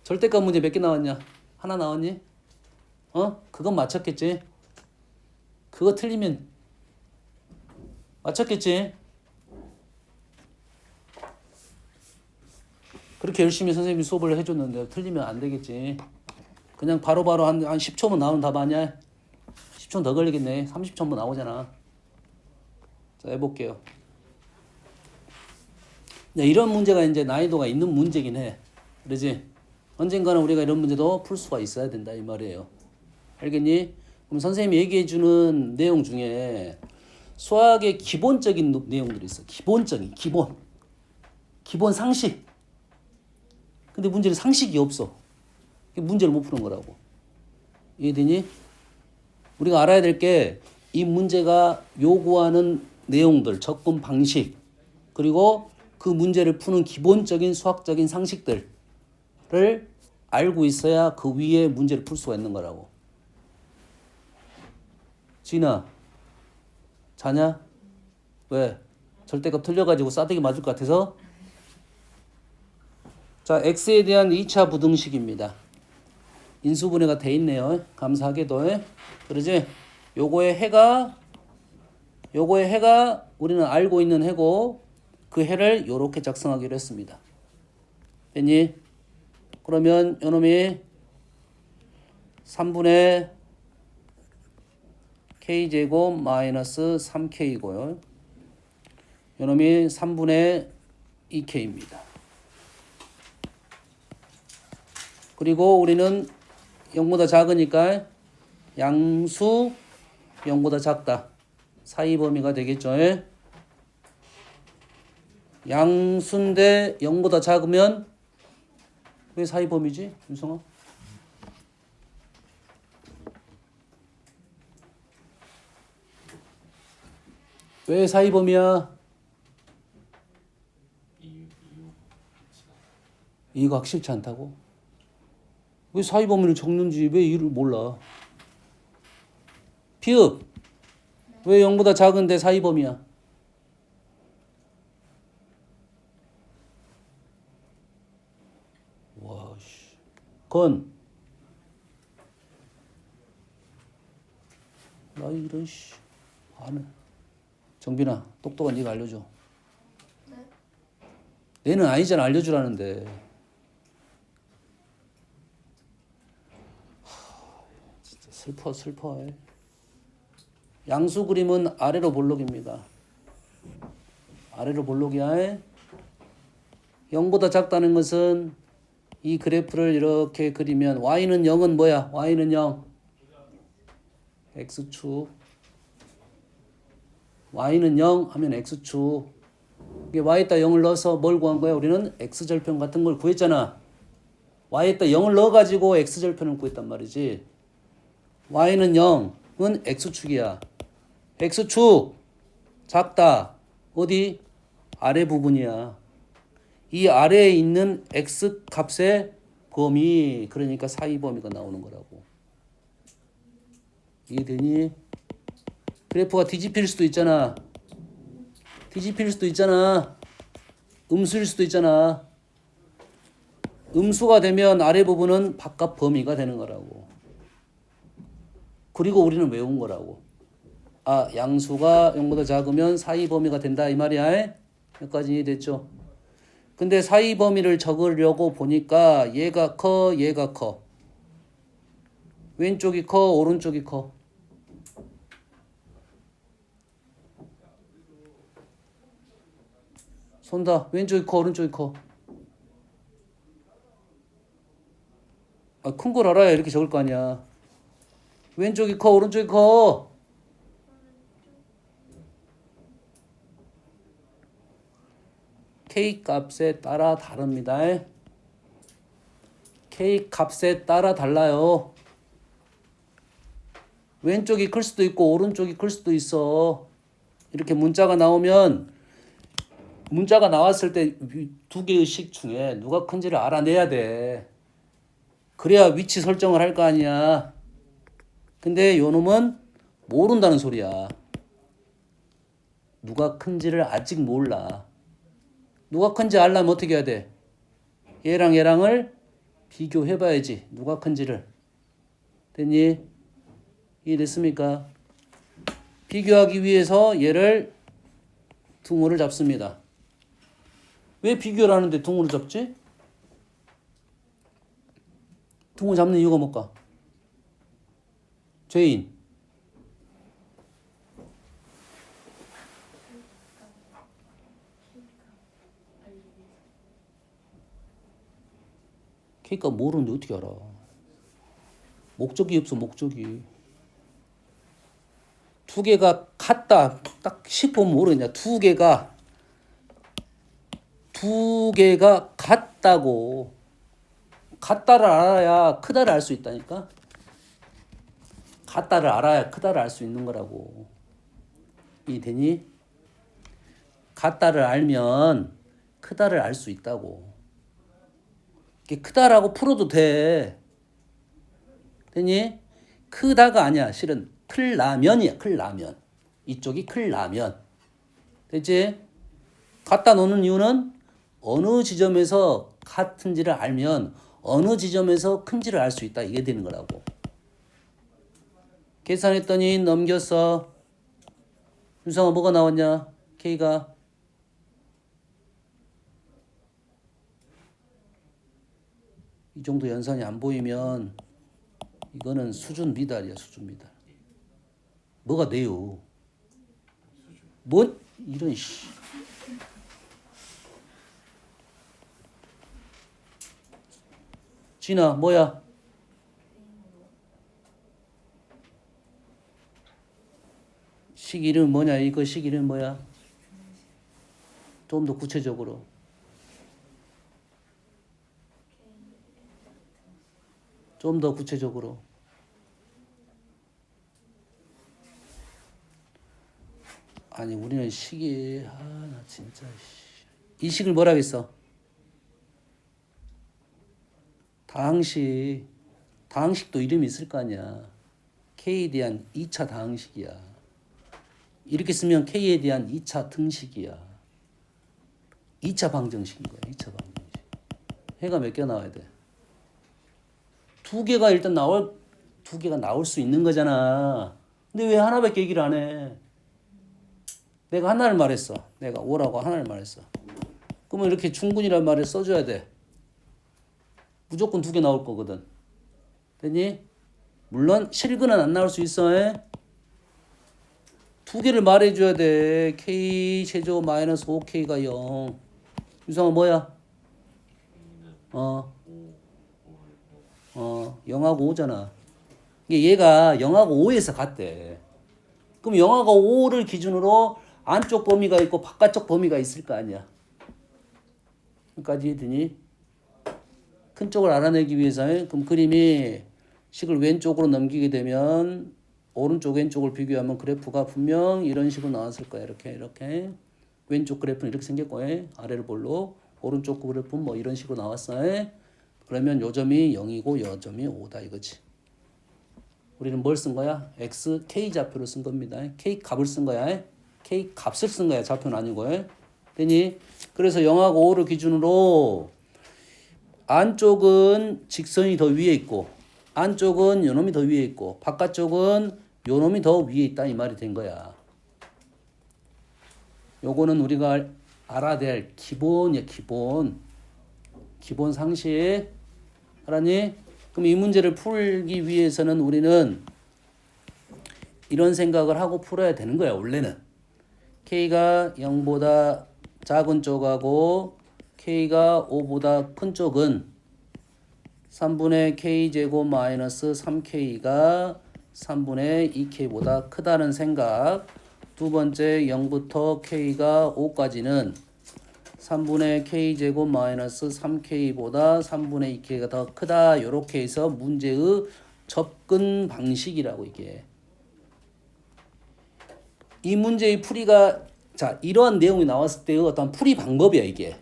절대값 문제 몇 개 나왔냐? 하나 나왔니? 그건 맞췄겠지? 그거 틀리면 맞췄겠지? 그렇게 열심히 선생님이 수업을 해줬는데 틀리면 안 되겠지. 그냥 바로바로 한 10초면 나오는 답 아니야? 10초 더 걸리겠네. 30초면 나오잖아. 자, 해볼게요. 이런 문제가 이제 난이도가 있는 문제긴 해. 그러지? 언젠가는 우리가 이런 문제도 풀 수가 있어야 된다 이 말이에요. 알겠니? 그럼 선생님이 얘기해주는 내용 중에 수학의 기본적인 내용들이 있어. 기본 상식. 근데 문제는 상식이 없어. 문제를 못 푸는 거라고. 이해되니? 우리가 알아야 될 게 이 문제가 요구하는 내용들, 접근 방식, 그리고 그 문제를 푸는 기본적인 수학적인 상식들을 알고 있어야 그 위에 문제를 풀 수가 있는 거라고. 진아, 자냐? 왜? 절대값 틀려가지고 싸대기 맞을 것 같아서? 자, x에 대한 2차 부등식입니다. 인수분해가 돼 있네요. 감사하게도. 그러지? 요거의 해가 우리는 알고 있는 해고 그 해를 요렇게 작성하기로 했습니다. 됐니? 그러면 요놈이 3분의 k제곱 마이너스 3k이고요. 요놈이 3분의 2k입니다. 그리고 우리는 0보다 작으니까 양수 0보다 작다. 사이 범위가 되겠죠. 양수인데 0보다 작으면 왜 사이 범위지? 윤성아? 왜 사이 범위야? 이유가 확실치 않다고? 왜 사이 범위를 적는지 왜 이유를 몰라? 피읍. 왜 0보다 작은데 사이 범위야? 와, 씨. 건. 나 이런 씨. 안 해. 정빈아, 똑똑한 네가 알려줘. 네? 내는 아니잖아, 알려주라는데. 진짜 슬퍼. 양수 그림은 아래로 볼록입니다. 아래로 볼록이야. 0보다 작다는 것은 이 그래프를 이렇게 그리면 y는 0은 뭐야? y는 0. x축. y는 0 하면 x축. 이게 y에다 0을 넣어서 뭘 구한 거야? 우리는 x절편 같은 걸 구했잖아. y에다 0을 넣어가지고 x절편을 구했단 말이지. y는 0은 x축이야. x축 작다. 어디? 아래 부분이야. 이 아래에 있는 x 값의 범위, 그러니까 사이 범위가 나오는 거라고. 이해되니? 그래프가 뒤집힐 수도 있잖아. 음수일 수도 있잖아. 음수가 되면 아래 부분은 바깥 범위가 되는 거라고. 그리고 우리는 외운 거라고. 아, 양수가 0보다 작으면 사이 범위가 된다 이 말이야. 여기까지 이해됐죠? 근데 사이 범위를 적으려고 보니까 얘가 커, 얘가 커. 왼쪽이 커, 오른쪽이 커. 손다. 왼쪽이 커, 오른쪽이 커. 아, 큰 걸 알아야 이렇게 적을 거 아니야. 왼쪽이 커, 오른쪽이 커. K 값에 따라 다릅니다. K 값에 따라 달라요. 왼쪽이 클 수도 있고 오른쪽이 클 수도 있어. 이렇게 문자가 나오면 문자가 나왔을 때 두 개의 식 중에 누가 큰지를 알아내야 돼. 그래야 위치 설정을 할 거 아니야. 근데 요 놈은 모른다는 소리야. 누가 큰지를 아직 몰라. 누가 큰지 알려면 어떻게 해야 돼? 얘랑 얘랑을 비교해봐야지. 누가 큰지를. 됐니? 이해됐습니까? 비교하기 위해서 얘를 둥호를 잡습니다. 왜 비교를 하는데 둥호를 잡지? 둥호 잡는 이유가 뭘까? 죄인. K가 모르는데 어떻게 알아? 목적이 없어, 목적이. 두 개가 같다. 딱 식 보면 모르겠냐. 두 개가 같다고. 같다를 알아야 크다를 알 수 있다니까. 같다를 알아야 크다를 알 수 있는 거라고. 이해되니? 같다를 알면 크다를 알 수 있다고. 이게 크다라고 풀어도 돼. 되니? 크다가 아니야. 실은 클라면이야. 클라면. 이쪽이 클라면. 됐지? 갖다 놓는 이유는 어느 지점에서 같은지를 알면 어느 지점에서 큰지를 알 수 있다. 이게 되는 거라고. 계산했더니 넘겼어. 윤성아 뭐가 나왔냐? K가. 이 정도 연산이 안 보이면 이거는 수준 미달이야. 수준 미달. 뭐가 돼요? 뭔 이런 씨. 진아 뭐야? 식 이름 뭐냐? 이거 식 이름 뭐야? 좀 더 구체적으로. 좀 더 구체적으로. 아니 우리는 식이 나 진짜 이 식을 뭐라고 했어? 다항식. 다항식도 이름이 있을 거 아니야. K에 대한 2차 다항식이야. 이렇게 쓰면 K에 대한 2차 등식이야. 2차 방정식인 거야. 2차 방정식. 해가 몇 개 나와야 돼? 두 개가 일단 두 개가 나올 수 있는 거잖아. 근데 왜 하나밖에 얘기를 안 해? 내가 하나를 말했어. 내가 오라고 하나를 말했어. 그러면 이렇게 충분이란 말을 써줘야 돼. 무조건 두 개 나올 거거든. 됐니? 물론 실근은 안 나올 수 있어. 두 개를 말해줘야 돼. K 제곱 마이너스 5K가 0. 유성아 뭐야? 0하고 5잖아. 얘가 0하고 5에서 같대. 그럼 0하고 5를 기준으로 안쪽 범위가 있고 바깥쪽 범위가 있을 거 아니야. 여기까지 이해되니? 큰 쪽을 알아내기 위해서 그럼 그림이 식을 왼쪽으로 넘기게 되면 오른쪽 왼쪽을 비교하면 그래프가 분명 이런 식으로 나왔을 거야. 이렇게 왼쪽 그래프는 이렇게 생겼고 아래를 볼록 오른쪽 그래프는 뭐 이런 식으로 나왔어. 그러면 요 점이 0이고 요 점이 5다 이거지. 우리는 뭘 쓴 거야? x, k 좌표를 쓴 겁니다. k 값을 쓴 거야. k 값을 쓴 거야. 좌표는 아니고. 되니? 그래서 0하고 5를 기준으로 안쪽은 직선이 더 위에 있고 안쪽은 요놈이 더 위에 있고 바깥쪽은 요놈이 더 위에 있다 이 말이 된 거야. 요거는 우리가 알아야 될 기본이야. 기본 상식. 알았니? 그럼 이 문제를 풀기 위해서는 우리는 이런 생각을 하고 풀어야 되는 거야. 원래는 K가 0보다 작은 쪽하고 K가 5보다 큰 쪽은 3분의 K제곱 마이너스 3K가 3분의 2K보다 크다는 생각. 두 번째 0부터 K가 5까지는 3분의 K제곱 마이너스 3K보다 3분의 2K가 더 크다. 이렇게 해서 문제의 접근 방식이라고 이게. 이 문제의 풀이가 자 이러한 내용이 나왔을 때의 어떤 풀이 방법이야 이게.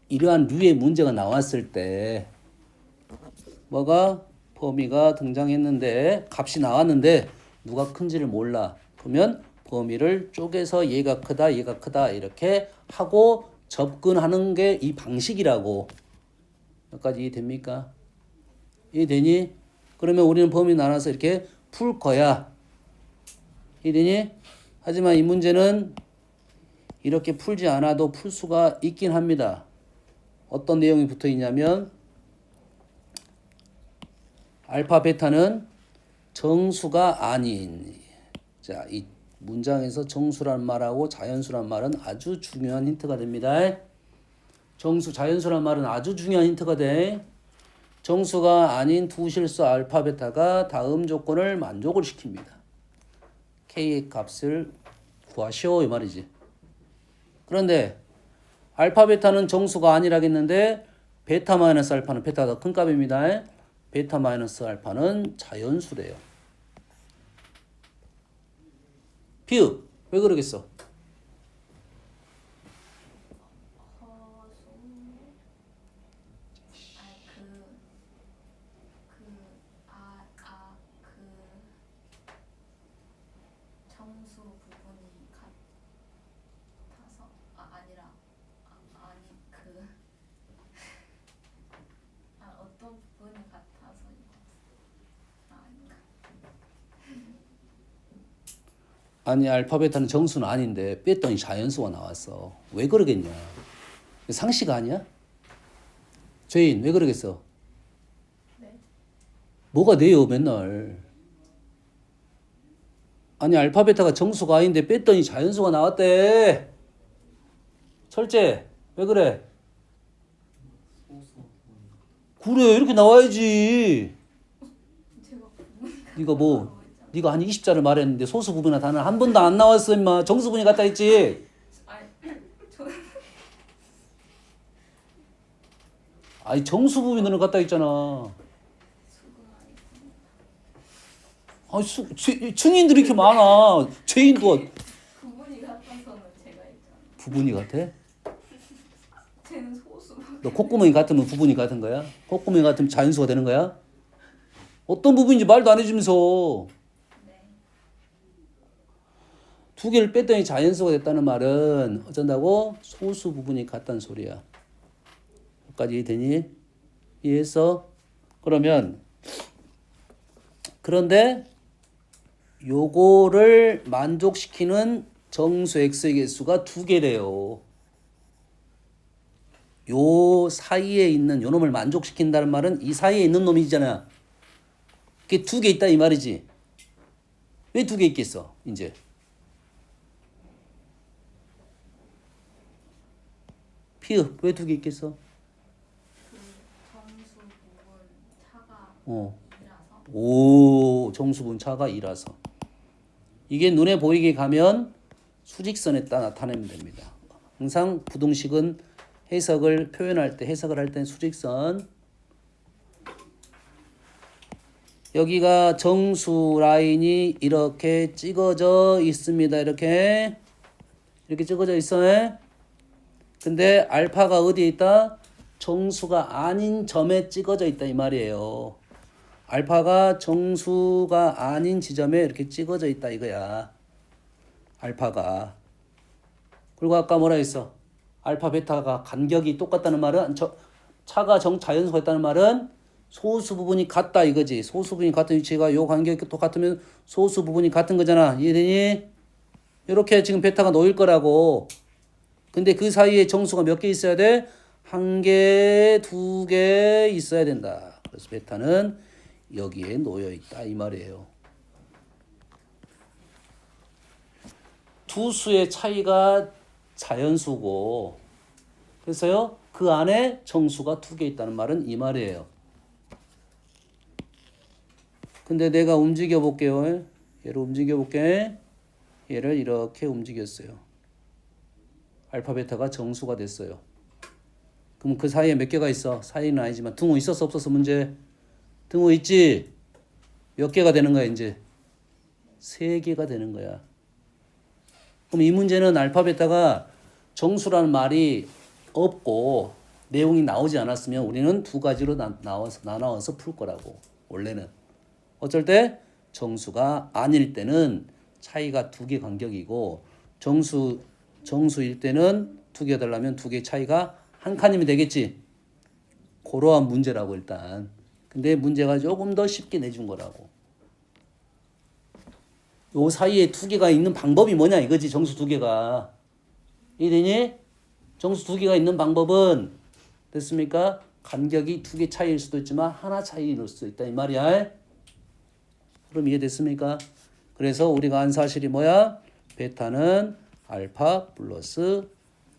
이러한 류의 문제가 나왔을 때 뭐가 범위가 등장했는데 값이 나왔는데 누가 큰지를 몰라. 그러면 범위를 쪼개서 얘가 크다 이렇게 하고 접근하는 게 이 방식이라고. 여기까지 이해됩니까? 이해되니? 그러면 우리는 범위 나눠서 이렇게 풀 거야. 이해되니? 하지만 이 문제는 이렇게 풀지 않아도 풀 수가 있긴 합니다. 어떤 내용이 붙어 있냐면 알파 베타는 정수가 아닌. 자, 이 문장에서 정수란 말하고 자연수란 말은 아주 중요한 힌트가 됩니다. 정수, 자연수란 말은 아주 중요한 힌트가 돼. 정수가 아닌 두 실수 알파 베타가 다음 조건을 만족을 시킵니다. K의 값을 구하시오 이 말이지. 그런데 알파 베타는 정수가 아니라겠는데 베타 마이너스 알파는 베타가 더 큰 값입니다. 베타 마이너스 알파는 자연수래요. 비읍 왜 그러겠어? 정수 부분이 같아서 아니라 아니 어떤 부분이 같아서 아닌가? 아니 알파 베타는 정수는 아닌데 뺐더니 자연수가 나왔어. 왜 그러겠냐? 상식 아니야? 죄인 왜 그러겠어? 네. 뭐가 돼요 맨날. 아니 알파 베타가 정수가 아닌데 뺐더니 자연수가 나왔대. 철제 왜 그래? 그래 이렇게 나와야지. 제가 네가 뭐 네가 한 20자를 말했는데 소수 부분이나 단어 한 번도 안 나왔어 임마. 정수분이 같다 했지. 아니 정수 부분은 같다 했잖아. 아, 증인들이 이렇게 많아. 죄인도 부분이 같아서는 제가 있잖아. 부분이 같아? 쟤는 소수. 너 콧구멍이 같으면 부분이 같은 거야? 콧구멍이 같으면 자연수가 되는 거야? 어떤 부분인지 말도 안 해주면서 네. 두 개를 뺐더니 자연수가 됐다는 말은 어쩐다고? 소수 부분이 같다는 소리야. 여기까지 이해되니? 이해했어? 그러면 그런데 요거를 만족시키는 정수 x의 개수가 두 개래요. 요 사이에 있는 요 놈을 만족시킨다는 말은 이 사이에 있는 놈이잖아. 그게 두 개 있다 이 말이지. 왜 두 개 있겠어? 이제 피읍 왜 두 개 있겠어? 정수 부분 차가 어. 2라서. 오 정수분 차가 2라서 이게 눈에 보이게 가면 수직선에다 나타내면 됩니다. 항상 부등식은 해석을 표현할 때 해석을 할 때 수직선 여기가 정수 라인이 이렇게 찍어져 있습니다. 이렇게 찍어져 있어. 근데 알파가 어디에 있다? 정수가 아닌 점에 찍어져 있다 이 말이에요. 알파가 정수가 아닌 지점에 이렇게 찍어져 있다 이거야. 알파가. 그리고 아까 뭐라 했어? 알파 베타가 간격이 똑같다는 말은 차가 자연수가 있다는 말은 소수 부분이 같다 이거지. 소수 부분이 같은 위치가 요 간격이 똑같으면 소수 부분이 같은 거잖아. 이해되니? 이렇게 지금 베타가 놓일 거라고. 근데 그 사이에 정수가 몇 개 있어야 돼? 한 개, 두 개 있어야 된다. 그래서 베타는 여기에 놓여 있다 이 말이에요. 두 수의 차이가 자연수고 그래서요 그 안에 정수가 두 개 있다는 말은 이 말이에요. 근데 내가 움직여 볼게요. 얘를 움직여 볼게. 얘를 이렇게 움직였어요. 알파 베타가 정수가 됐어요. 그럼 그 사이에 몇 개가 있어? 사이는 아니지만 등호 있었어 없었어 문제? 등호 있지? 몇 개가 되는 거야 이제? 3개가 되는 거야. 그럼 이 문제는 알파 베타가 정수라는 말이 없고 내용이 나오지 않았으면 우리는 두 가지로 나눠서 풀 거라고. 원래는 어쩔 때 정수가 아닐 때는 차이가 두 개 간격이고 정수일 때는 두 개 되려면 두 개 차이가 한 칸이면 되겠지. 그러한 문제라고 일단. 근데 문제가 조금 더 쉽게 내준 거라고. 요 사이에 두 개가 있는 방법이 뭐냐 이거지. 정수 두 개가. 이해되니? 정수 두 개가 있는 방법은 됐습니까? 간격이 두 개 차이일 수도 있지만 하나 차이일 수도 있다 이 말이야. 그럼 이해됐습니까? 그래서 우리가 한 사실이 뭐야? 베타는 알파 플러스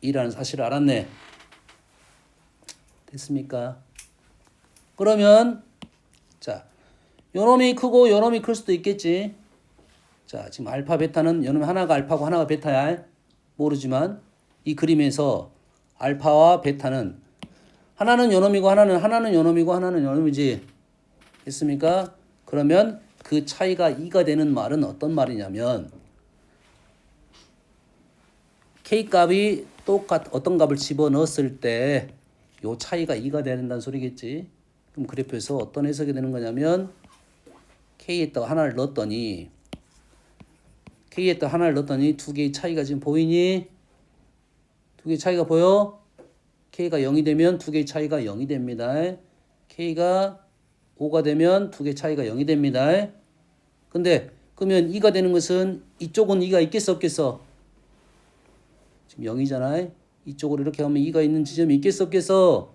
2라는 사실을 알았네. 됐습니까? 그러면 자, 요놈이 크고 요놈이 클 수도 있겠지. 자, 지금 알파 베타는 요놈 하나가 알파고 하나가 베타야. 모르지만 이 그림에서 알파와 베타는 하나는 요놈이고 하나는 요놈이고 하나는 요놈이지. 됐습니까? 그러면 그 차이가 2가 되는 말은 어떤 말이냐면 K 값이 어떤 값을 집어넣었을 때 요 차이가 2가 된다는 소리겠지. 그럼 그래프에서 어떤 해석이 되는 거냐면 K에다가 하나를 넣었더니 두 개의 차이가 지금 보이니? 두 개의 차이가 보여? K가 0이 되면 두 개의 차이가 0이 됩니다. K가 5가 되면 두 개의 차이가 0이 됩니다. 근데 그러면 2가 되는 것은 이쪽은 2가 있겠어 없겠어? 지금 0이잖아. 이쪽으로 이렇게 하면 2가 있는 지점이 있겠어 없겠어?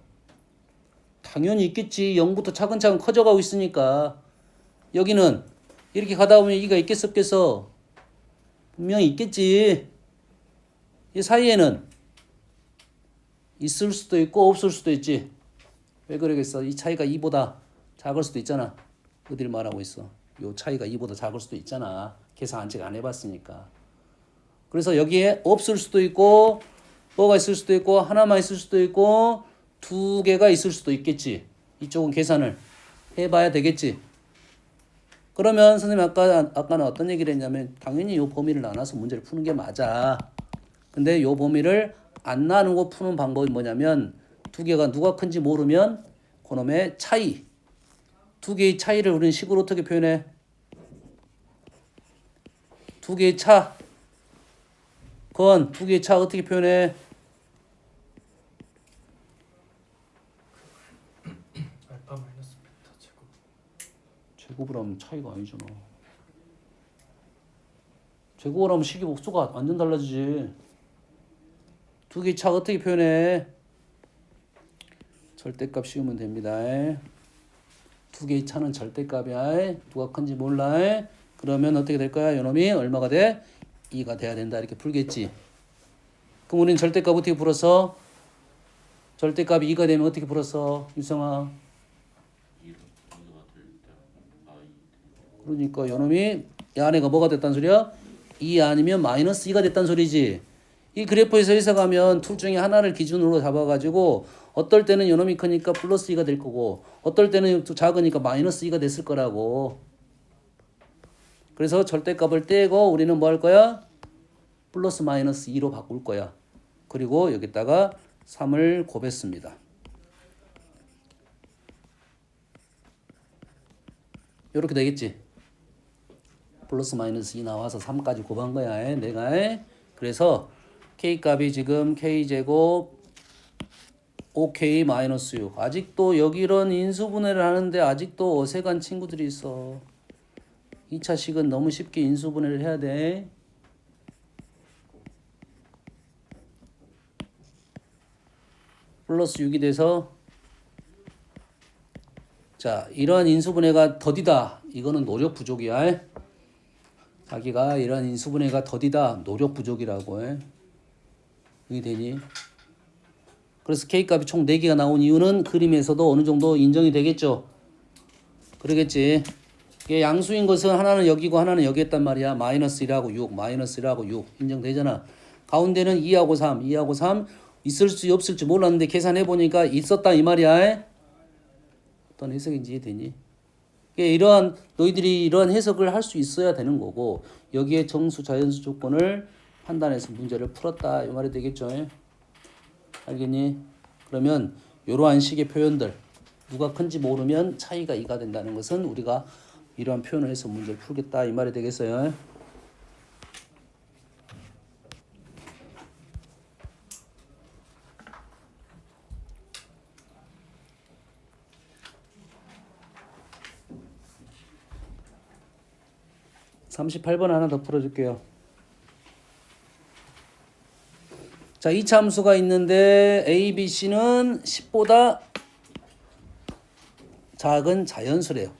당연히 있겠지. 0부터 차근차근 커져가고 있으니까. 여기는 이렇게 가다 보면 2가 있겠어 없겠어? 분명히 있겠지. 이 사이에는 있을 수도 있고 없을 수도 있지. 왜 그러겠어? 이 차이가 2보다 작을 수도 있잖아. 어딜 말하고 있어? 요 차이가 2보다 작을 수도 있잖아. 계산 아직 안 해봤으니까. 그래서 여기에 없을 수도 있고 뭐가 있을 수도 있고 하나만 있을 수도 있고 두 개가 있을 수도 있겠지. 이쪽은 계산을 해봐야 되겠지. 그러면 선생님 아까는 어떤 얘기를 했냐면 당연히 요 범위를 나눠서 문제를 푸는 게 맞아. 근데 요 범위를 안 나누고 푸는 방법이 뭐냐면 두 개가 누가 큰지 모르면 그놈의 차이 두 개의 차이를 우리는 식으로 어떻게 표현해? 두 개의 차 두 개의 차 어떻게 표현해? 알파 마이너스 베타 제곱. 제곱을 하면 차이가 아니잖아. 제곱을 하면 식이 복수가 완전 달라지지. 두 개의 차 어떻게 표현해? 절대값 씌우면 됩니다. 두 개의 차는 절대값이야. 누가 큰지 몰라. 그러면 어떻게 될 거야? 요놈이 얼마가 돼? 2가 돼야 된다. 이렇게 풀겠지. 그럼 우리는 절대값 어떻게 풀었어? 절대값이 2가 되면 어떻게 풀었어? 유성아. 그러니까 요놈이 이 안에가 뭐가 됐단 소리야? 2 아니면 마이너스 2가 됐단 소리지. 이 그래프에서 해석하면 둘 중에 하나를 기준으로 잡아가지고 어떨 때는 요놈이 크니까 플러스 2가 될 거고 어떨 때는 작으니까 마이너스 2가 됐을 거라고. 그래서 절대값을 떼고 우리는 뭐 할 거야? 플러스 마이너스 2로 바꿀 거야. 그리고 여기다가 3을 곱했습니다. 이렇게 되겠지. 플러스 마이너스 2 나와서 3까지 곱한 거야. 내가. 그래서 K값이 지금 K제곱 5K 마이너스 6. 아직도 여기 이런 인수분해를 하는데 아직도 어색한 친구들이 있어. 2차식은 너무 쉽게 인수분해를 해야 돼. 플러스 6이 돼서 자 이러한 인수분해가 더디다. 이거는 노력 부족이야. 자기가 이러한 인수분해가 더디다. 노력 부족이라고 해. 이게 되니? 그래서 K값이 총 4개가 나온 이유는 그림에서도 어느 정도 인정이 되겠죠. 그러겠지. 이게 양수인 것은 하나는 여기고 하나는 여기 했단 말이야. 마이너스 1하고 6, 마이너스 1하고 6 인정되잖아. 가운데는 2하고 3, 2하고 3 있을지 없을지 몰랐는데 계산해보니까 있었다 이 말이야. 어떤 해석인지 이해되니? 이러한 너희들이 이러한 해석을 할 수 있어야 되는 거고 여기에 정수 자연수 조건을 판단해서 문제를 풀었다 이 말이 되겠죠. 알겠니? 그러면 이러한 식의 표현들 누가 큰지 모르면 차이가 2가 된다는 것은 우리가 이러한 표현을 해서 문제를 풀겠다 이 말이 되겠어요. 38번 하나 더 풀어줄게요. 자, 이차 함수가 있는데 a, b, c는 10보다 작은 자연수래요.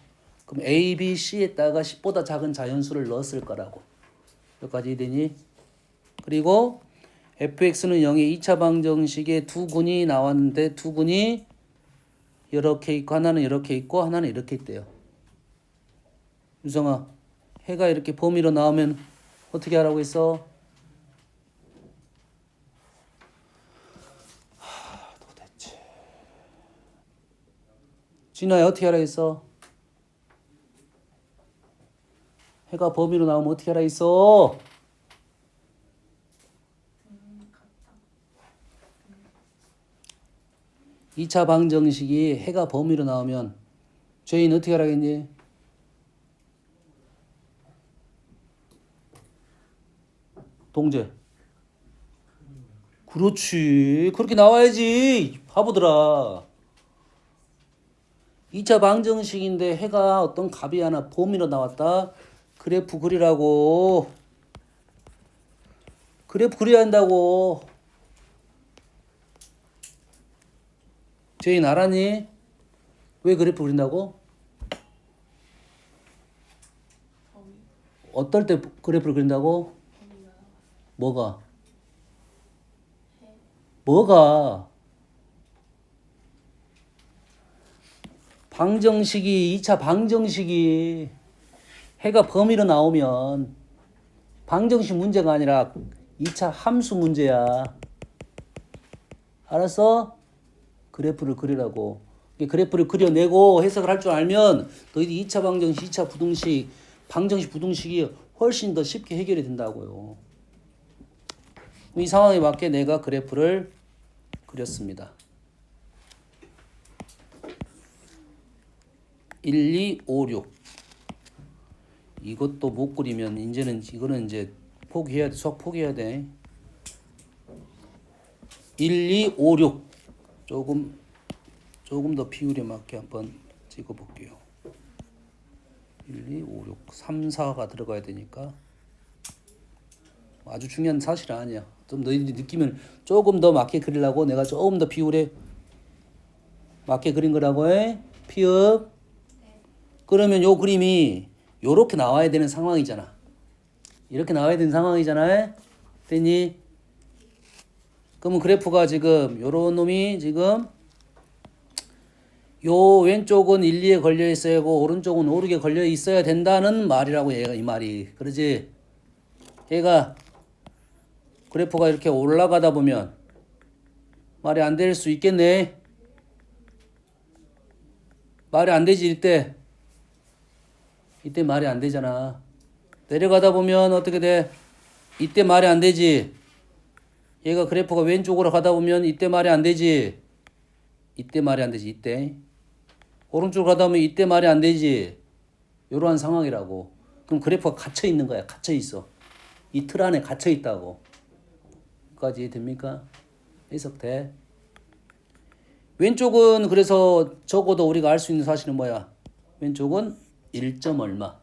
그럼 a, b, c에다가 10보다 작은 자연수를 넣었을 거라고. 여기까지 되니? 그리고 fx는 0의 2차 방정식에 두 군이 나왔는데 두 군이 이렇게 있고 하나는 이렇게 있고 하나는 이렇게 있대요. 유성아, 해가 이렇게 범위로 나오면 어떻게 하라고 했어? 도대체. 진아야, 어떻게 하라 했어? 해가 범위로 나오면 어떻게 하라 했어? 2차 방정식이 해가 범위로 나오면 죄인 어떻게 하라겠니? 동재. 그렇지. 그렇게 나와야지. 바보들아. 2차 방정식인데 해가 어떤 값이 하나 범위로 나왔다. 그래프 그리라고. 그래프 그려야 한다고. 제인 알았니? 왜 그래프 그린다고? 어떨 때 그래프를 그린다고? 뭐가? 뭐가? 방정식이 2차 방정식이 해가 범위로 나오면 방정식 문제가 아니라 2차 함수 문제야. 알았어? 그래프를 그리라고. 그래프를 그려내고 해석을 할 줄 알면 너희들이 2차 방정식, 2차 부등식, 방정식, 부등식이 훨씬 더 쉽게 해결이 된다고요. 이 상황에 맞게 내가 그래프를 그렸습니다. 1, 2, 5, 6. 이것도 못 그리면 이거는 이제 포기해야 돼. 수학 포기해야 돼. 1, 2, 5, 6. 조금 더 비율에 맞게 한번 찍어 볼게요. 1, 2, 5, 6. 3, 4가 들어가야 되니까. 아주 중요한 사실 아니야. 좀 너희들이 느끼면 조금 더 맞게 그리려고 내가 조금 더 비율에 맞게 그린 거라고 해. 피읍. 그러면 요 그림이 요렇게 나와야 되는 상황이잖아. 이렇게 나와야 되는 상황이잖아. 됐니? 그러면 그래프가 지금 요런 놈이 지금 요 왼쪽은 1, 2에 걸려 있어야 하고 오른쪽은 5, 6에 걸려 있어야 된다는 말이라고 얘가 이 말이. 그러지? 얘가 그래프가 이렇게 올라가다 보면 말이 안 될 수 있겠네. 말이 안 되지 이때 말이 안 되잖아. 내려가다 보면 어떻게 돼? 이때 말이 안 되지. 얘가 그래프가 왼쪽으로 가다 보면 이때 말이 안 되지. 이때 말이 안 되지. 이때. 오른쪽으로 가다 보면 이때 말이 안 되지. 이러한 상황이라고. 그럼 그래프가 갇혀 있는 거야. 갇혀 있어. 이 틀 안에 갇혀 있다고. 까지 됩니까? 해석돼. 왼쪽은 그래서 적어도 우리가 알 수 있는 사실은 뭐야? 왼쪽은 1점 얼마.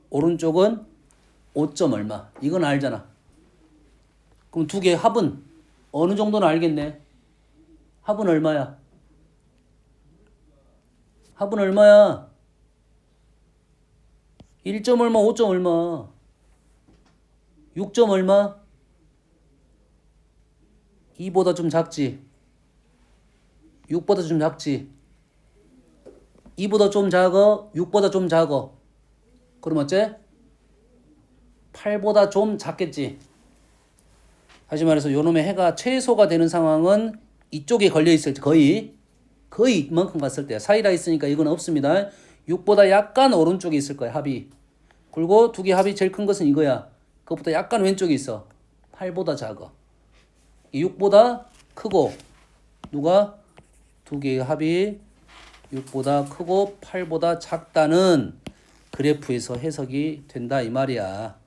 오른쪽은 5점 얼마. 이건 알잖아. 그럼 두 개 합은 어느 정도는 알겠네. 합은 얼마야? 합은 얼마야? 1점 얼마, 5점 얼마? 6점 얼마? 2보다 좀 작지? 6보다 좀 작지? 2보다 좀 작어? 6보다 좀 작어? 그럼 어째? 8보다 좀 작겠지? 다시 말해서 요놈의 해가 최소가 되는 상황은 이쪽에 걸려 있을 때 거의 이만큼 갔을 때 사이라 있으니까 이건 없습니다. 6보다 약간 오른쪽에 있을 거야 합이. 그리고 두 개 합이 제일 큰 것은 이거야. 그것보다 약간 왼쪽에 있어. 8보다 작아. 이 6보다 크고 누가? 두 개의 합이 6보다 크고 8보다 작다는 그래프에서 해석이 된다 이 말이야.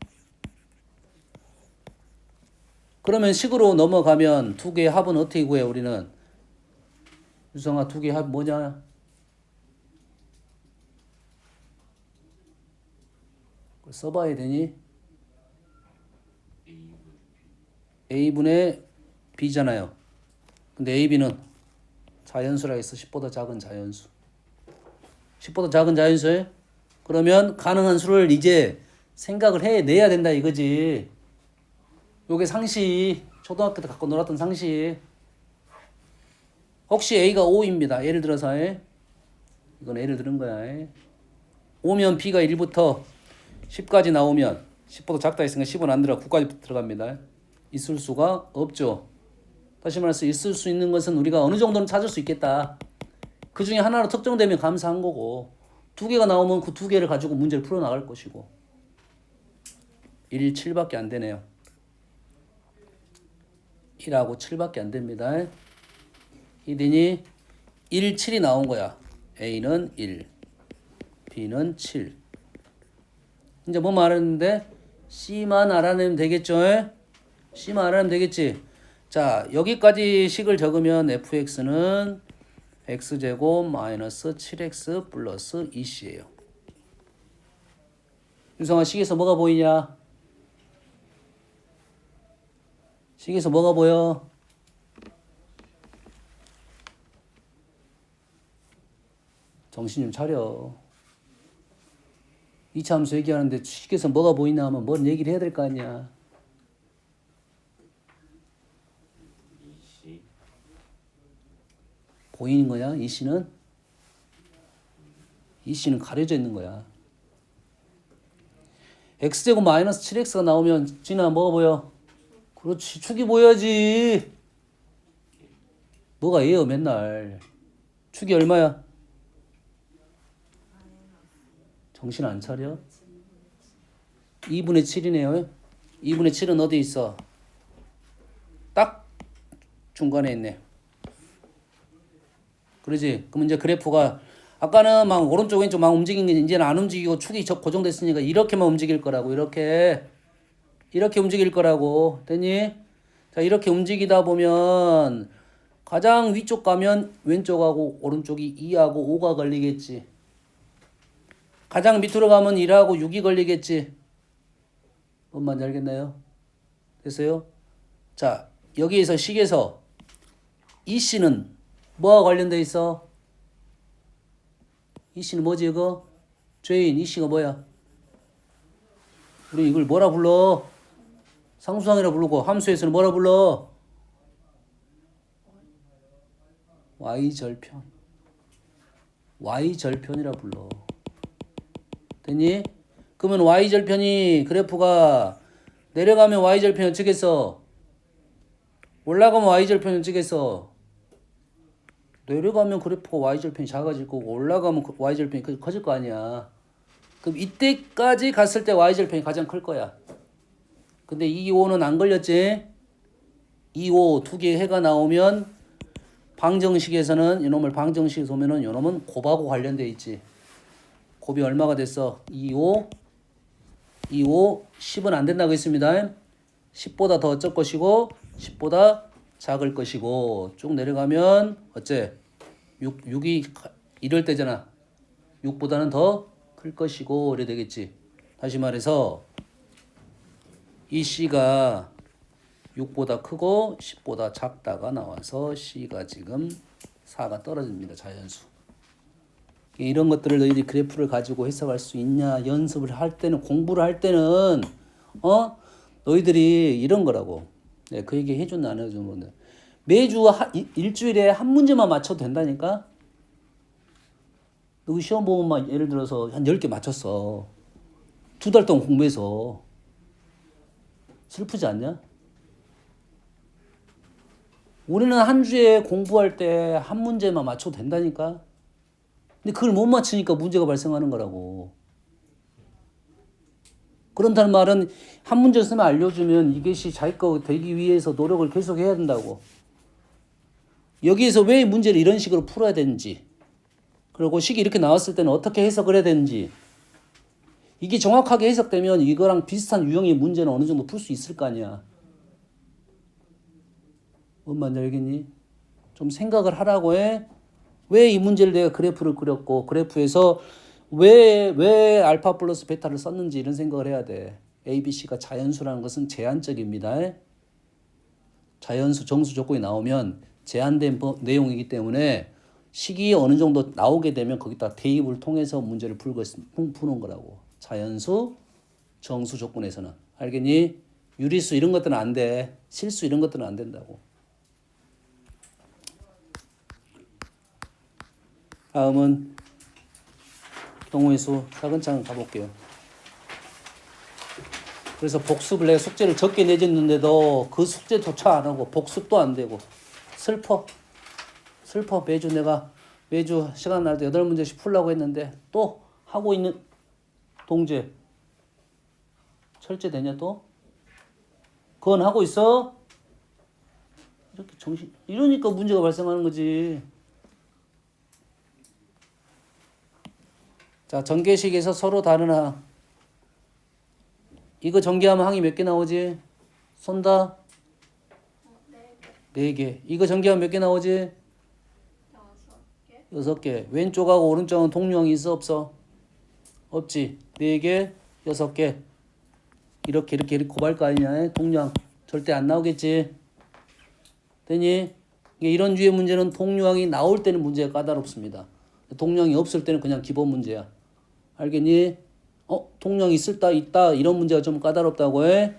그러면 식으로 넘어가면 두 개의 합은 어떻게 구해 우리는? 유성아 두 개의 합 뭐냐? 써봐야 되니? A분의 B잖아요. 근데 AB는 자연수라 해서 10보다 작은 자연수. 10보다 작은 자연수에 그러면 가능한 수를 이제 생각을 해내야 된다 이거지. 요게 상식. 초등학교 때 갖고 놀았던 상식. 혹시 A가 5입니다. 예를 들어서 이건 예를 들은 거야. 5면 B가 1부터 10까지 나오면 10보다 작다 했으니까 10은 안 들어가 9까지 들어갑니다. 있을 수가 없죠. 다시 말해서 있을 수 있는 것은 우리가 어느 정도는 찾을 수 있겠다. 그 중에 하나로 특정되면 감사한 거고 두 개가 나오면 그 두 개를 가지고 문제를 풀어나갈 것이고 1, 7밖에 안 되네요. 1하고 7밖에 안 됩니다. 이더니 1, 7이 나온 거야. A는 1, B는 7. 이제 뭐 말했는데 C만 알아내면 되겠죠? C만 알아내면 되겠지? 자, 여기까지 식을 적으면 fx는 x제곱 마이너스 7x 플러스 2c예요. 유성아, 식에서 뭐가 보이냐? 식에서 뭐가 보여? 정신 좀 차려. 2차 함수 얘기하는데 식에서 뭐가 보이나 하면 뭔 얘기를 해야 될 거 아니야. 보이는 거야? 이 씨는? 이 씨는 가려져 있는 거야. x제곱 마이너스 7x가 나오면 진아 뭐가 보여? 그렇지, 축이 보여야지. 뭐가 얘요 맨날. 축이 얼마야? 정신 안 차려? 2분의 7이네요. 2분의 7은 어디 있어? 딱 중간에 있네. 그러지? 그럼 이제 그래프가 아까는 막 오른쪽 왼쪽 막 움직인 게 이제는 안 움직이고 축이 고정됐으니까 이렇게만 움직일 거라고. 이렇게 움직일 거라고. 됐니? 자, 이렇게 움직이다 보면 가장 위쪽 가면 왼쪽하고 오른쪽이 2하고 5가 걸리겠지. 가장 밑으로 가면 1하고 6이 걸리겠지. 뭔 말인지 알겠나요? 됐어요? 자, 여기에서 식에서 이 씨는 뭐와 관련돼 있어? 이 씨는 뭐지 이거? 죄인 이 씨가 뭐야? 우리 이걸 뭐라 불러? 상수항이라 부르고 함수에서는 뭐라 불러? y절편. y절편이라 불러. 됐니? 그러면 y절편이 그래프가 내려가면 y절편이 어쩌겠어? 올라가면 y절편이 어쩌겠어? 내려가면 그래프가 y절편이 작아질 거고 올라가면 y절편이 커질 거 아니야. 그럼 이때까지 갔을 때 y절편이 가장 클 거야. 근데 2, 5는 안 걸렸지? 2, 5 두 개 해가 나오면 방정식에서는 이놈을 방정식에서 오면은 이놈은 곱하고 관련돼 있지. 곱이 얼마가 됐어? 2, 5 10은 안 된다고 했습니다. 10보다 더 어쩔 것이고 10보다 작을 것이고 쭉 내려가면 어째? 6이 이럴 때잖아. 6보다는 더 클 것이고 이래 되겠지. 다시 말해서 이 C가 6보다 크고 10보다 작다가 나와서 C가 지금 4가 떨어집니다. 자연수. 이런 것들을 너희들이 그래프를 가지고 해석할 수 있냐? 연습을 할 때는 공부를 할 때는 너희들이 이런 거라고. 네, 그 얘기 해줬나 안 해줬나. 매주 일주일에 한 문제만 맞춰도 된다니까. 너 시험 보면 예를 들어서 한 10개 맞췄어. 2달 동안 공부해서. 슬프지 않냐? 우리는 한 주에 공부할 때 한 문제만 맞춰도 된다니까. 근데 그걸 못 맞추니까 문제가 발생하는 거라고. 그런다는 말은 한 문제 쓰면 알려주면 이것이 자기 거 되기 위해서 노력을 계속 해야 된다고. 여기에서 왜 문제를 이런 식으로 풀어야 되는지, 그리고 식이 이렇게 나왔을 때는 어떻게 해석을 해야 되는지, 이게 정확하게 해석되면 이거랑 비슷한 유형의 문제는 어느 정도 풀 수 있을 거 아니야. 뭔 말인지 알겠니? 좀 생각을 하라고 해. 왜 이 문제를 내가 그래프를 그렸고 그래프에서 왜 알파 플러스 베타를 썼는지 이런 생각을 해야 돼. A, B, C가 자연수라는 것은 제한적입니다. 자연수 정수 조건이 나오면 제한된 내용이기 때문에 식이 어느 정도 나오게 되면 거기다 대입을 통해서 문제를 푸는 거라고. 자연수, 정수 조건에서는. 알겠니? 유리수 이런 것들은 안 돼. 실수 이런 것들은 안 된다고. 다음은 동호회 수 차근차근 가볼게요. 그래서 복습을 내가 숙제를 적게 내줬는데도 그 숙제조차 안 하고 복습도 안 되고 슬퍼. 매주 시간 날 때 8문제씩 풀라고 했는데 또 하고 있는 동제 철제되냐 또? 그건 하고 있어? 이렇게 이러니까 문제가 발생하는 거지. 자, 전개식에서 서로 다른 항. 이거 전개하면 항이 몇 개 나오지? 손다? 4개. 이거 전개하면 몇 개 나오지? 6개. 왼쪽하고 오른쪽은 동류항이 있어 없어? 없지. 4개, 6개. 이렇게 고발 거 아니냐? 동류항. 절대 안 나오겠지? 되니? 이런 주의 문제는 동류항이 나올 때는 문제가 까다롭습니다. 동류항이 없을 때는 그냥 기본 문제야. 알겠니? 동류항이 있다 이런 문제가 좀 까다롭다고 해.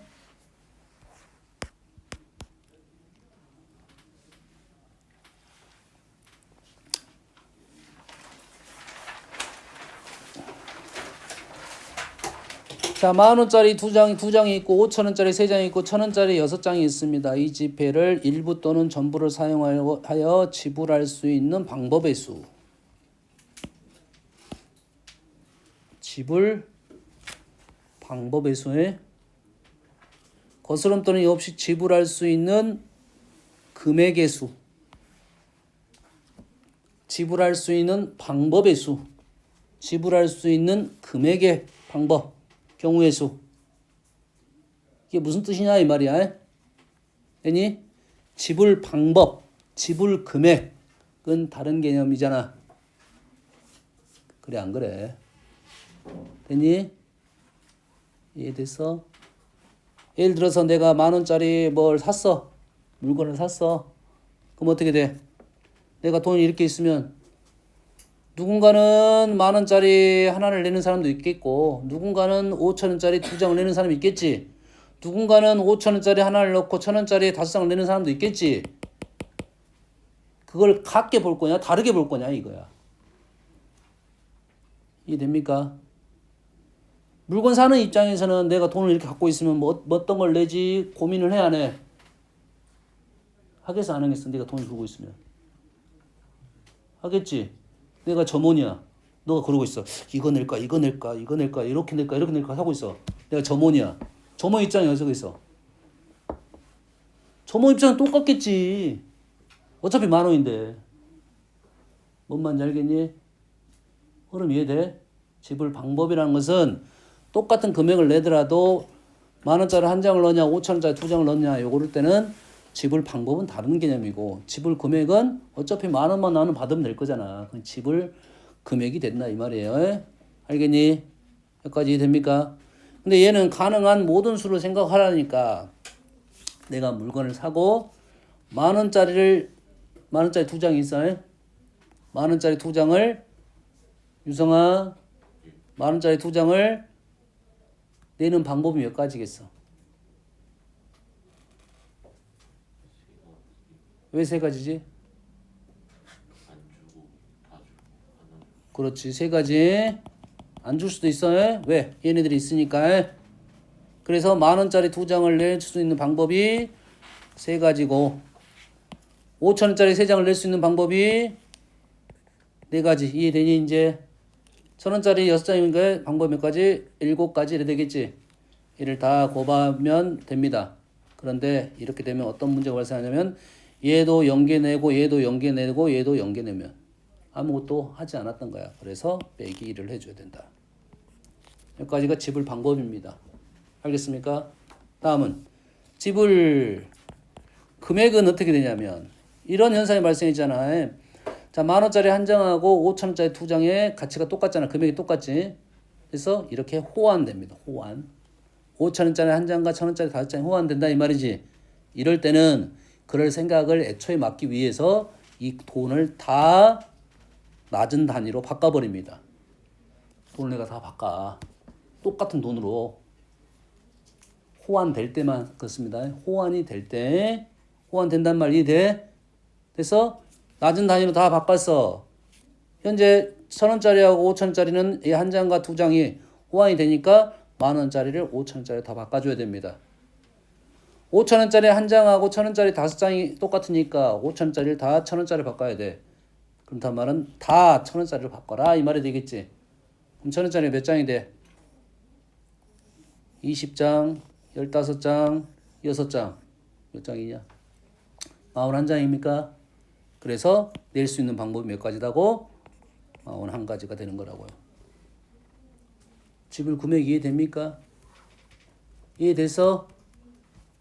자, 10,000원짜리 두 장이 있고 5,000원짜리 3장이 있고 1,000원짜리 6장이 있습니다. 이 지폐를 일부 또는 전부를 사용하여 지불할 수 있는 방법의 수. 지불 방법의 수에 거스름 또는 없이 지불할 수 있는 금액의 수. 지불할 수 있는 방법의 수. 지불할 수 있는 금액의 방법. 경우의 수. 이게 무슨 뜻이냐 이 말이야. 되니? 지불 방법, 지불 금액은 다른 개념이잖아. 그래 안 그래? 되니? 이해됐어? 예를 들어서 내가 10,000원짜리 뭘 샀어. 물건을 샀어. 그럼 어떻게 돼? 내가 돈이 이렇게 있으면 누군가는 10,000원짜리 하나를 내는 사람도 있겠고 누군가는 5,000원짜리 2장을 내는 사람이 있겠지. 누군가는 5,000원짜리 하나를 넣고 1,000원짜리 5장을 내는 사람도 있겠지. 그걸 같게 볼 거냐 다르게 볼 거냐 이거야. 이해됩니까? 물건 사는 입장에서는 내가 돈을 이렇게 갖고 있으면 뭐 어떤 걸 내지 고민을 해야 안 해? 하겠어 안 하겠어? 내가 돈을 들고 있으면 하겠지. 내가 점원이야. 너가 그러고 있어. 이거 낼까 이렇게 낼까 하고 있어. 내가 점원이야. 점원 입장에 어서 있어. 점원 입장은 똑같겠지. 어차피 10,000원인데. 뭔 말인지 알겠니? 흐름 이해돼? 지불 방법이라는 것은 똑같은 금액을 내더라도 10,000원짜리 한 장을 넣냐 5,000원짜리 2장을 넣냐 요거를 때는 지불 방법은 다른 개념이고 지불 금액은 어차피 10,000원만 나는 받으면 될 거잖아. 그럼 지불 금액이 된다 이 말이에요. 알겠니? 여기까지 됩니까? 근데 얘는 가능한 모든 수를 생각하라니까 내가 물건을 사고 10,000원짜리 2장이 있어. 10,000원짜리 2장을 유성아 10,000원짜리 2장을 내는 방법이 몇 가지겠어? 왜 3가지지? 그렇지 3가지. 안 줄 수도 있어. 왜? 얘네들이 있으니까. 그래서 10,000원짜리 2장을 낼 수 있는 방법이 3가지고 5,000원짜리 3장을 낼 수 있는 방법이 4가지. 이해되니 이제? 1,000원짜리 6장인가 방법 몇 가지? 7가지 이래 되겠지. 이를 다 곱하면 됩니다. 그런데 이렇게 되면 어떤 문제가 발생하냐면 얘도 연계내고 얘도 연계내고 얘도 연계내면 아무것도 하지 않았던 거야. 그래서 빼기 1을 해줘야 된다. 여기까지가 지불 방법입니다. 알겠습니까? 다음은 지불 금액은 어떻게 되냐면 이런 현상이 발생했잖아. 자, 10,000원짜리 한 장하고 5,000원짜리 두 장의 가치가 똑같잖아. 금액이 똑같지. 그래서 이렇게 호환됩니다. 호환. 5,000원짜리 한 장과 1,000원짜리 5장이 호환된다 이 말이지. 이럴 때는 그럴 생각을 애초에 막기 위해서 이 돈을 다 낮은 단위로 바꿔버립니다. 돈을 내가 다 바꿔. 똑같은 돈으로. 호환될 때만 그렇습니다. 호환이 될 때. 호환된단 말 이해돼? 그래서 낮은 단위로 다 바꿨어. 현재 1,000원짜리하고 5,000원짜리는 이 한 장과 두 장이 호환이 되니까 10,000원짜리를 5,000원짜리 다 바꿔줘야 됩니다. 5,000원짜리 한 장하고 1,000원짜리 5장이 똑같으니까 5,000원짜리를 다 1,000원짜리 바꿔야 돼. 그럼 다 말은 다 1,000원짜리로 바꿔라 이 말이 되겠지. 그럼 1,000원짜리 몇 장이 돼? 20장, 15장, 6장. 몇 장이냐? 41장입니까? 그래서 낼 수 있는 방법이 몇 가지다고? 41가지가 되는 거라고요. 지불 금액 이해됩니까? 이해돼서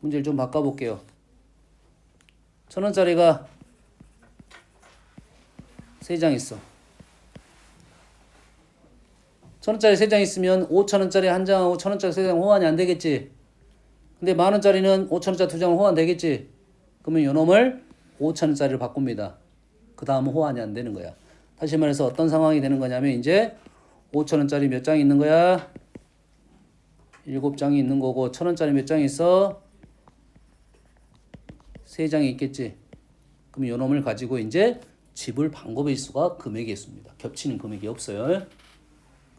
문제를 좀 바꿔볼게요. 1,000원짜리가 3장 있어. 1,000원짜리 3장 있으면 5,000원짜리 한 장하고 1,000원짜리 3장 호환이 안 되겠지. 근데 10,000원짜리는 5,000원짜리 2장은 호환 되겠지. 그러면 요놈을 5,000원짜리를 바꿉니다. 그 다음은 호환이 안 되는 거야. 다시 말해서 어떤 상황이 되는 거냐면 이제 5,000원짜리 몇 장이 있는 거야? 7장이 있는 거고 1,000원짜리 몇 장이 있어? 3장이 있겠지. 그럼 요놈을 가지고 이제 지불 방법의 일수가 금액이 있습니다. 겹치는 금액이 없어요.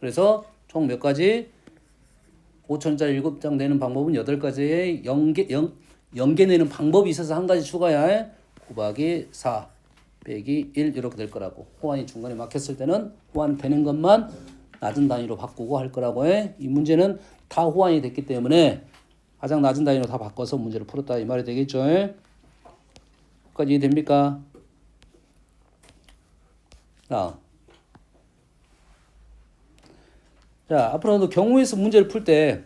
그래서 총 몇 가지? 5,000원짜리 7장 내는 방법은 8가지의 연계 내는 방법이 있어서 한 가지 추가야. 곱하기 4 빼기 1 이렇게 될 거라고. 호환이 중간에 막혔을 때는 호환되는 것만 낮은 단위로 바꾸고 할 거라고 해. 이 문제는 다 호환이 됐기 때문에 가장 낮은 단위로 다 바꿔서 문제를 풀었다 이 말이 되겠죠. 여기까지 이해됩니까? 자, 앞으로도 경우에서 문제를 풀 때,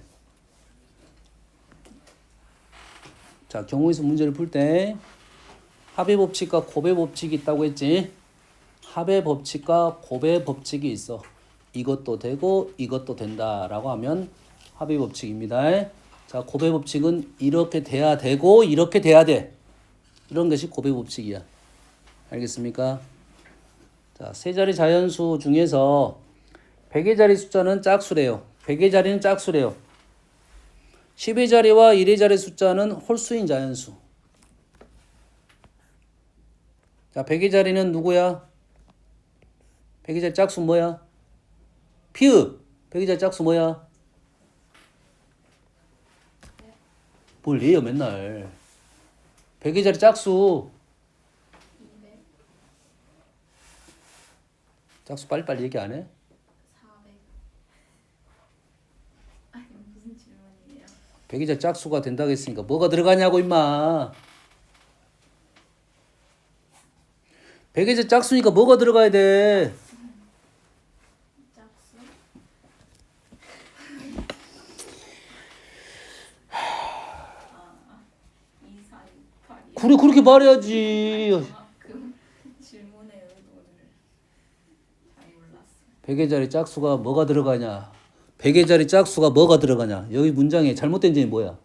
자, 경우에서 문제를 풀 때 합의 법칙과 곱의 법칙이 있다고 했지. 합의 법칙과 곱의 법칙이 있어. 이것도 되고 이것도 된다라고 하면 합의 법칙입니다. 자, 곱의 법칙은 이렇게 돼야 되고 이렇게 돼야 돼. 이런 것이 곱의 법칙이야. 알겠습니까? 자, 세 자리 자연수 중에서 100의 자리 숫자는 짝수래요. 100의 자리는 짝수래요. 10의 자리와 1의 자리 숫자는 홀수인 자연수. 자, 100의 자리는 누구야? 100의 자리 짝수 뭐야? 피읍. 100의 자리 짝수 뭐야? 뭘 얘요 맨날. 100의 자리 짝수. 200, 짝수 빨리빨리 얘기 안 해? 400. 아니 무슨 질문이에요? 100의 자리 짝수가 된다고 했으니까 뭐가 들어가냐고 임마. 100의 자리 짝수니까 뭐가 들어가야 돼? 짝수? 2, 4, 6, 8. 그래 그렇게 말해야지. 그 질문의 의도를 잘 몰랐어요. 100의 자리 짝수가 뭐가 들어가냐? 100의 자리 짝수가 뭐가 들어가냐? 여기 문장에 잘못된 점이 뭐야?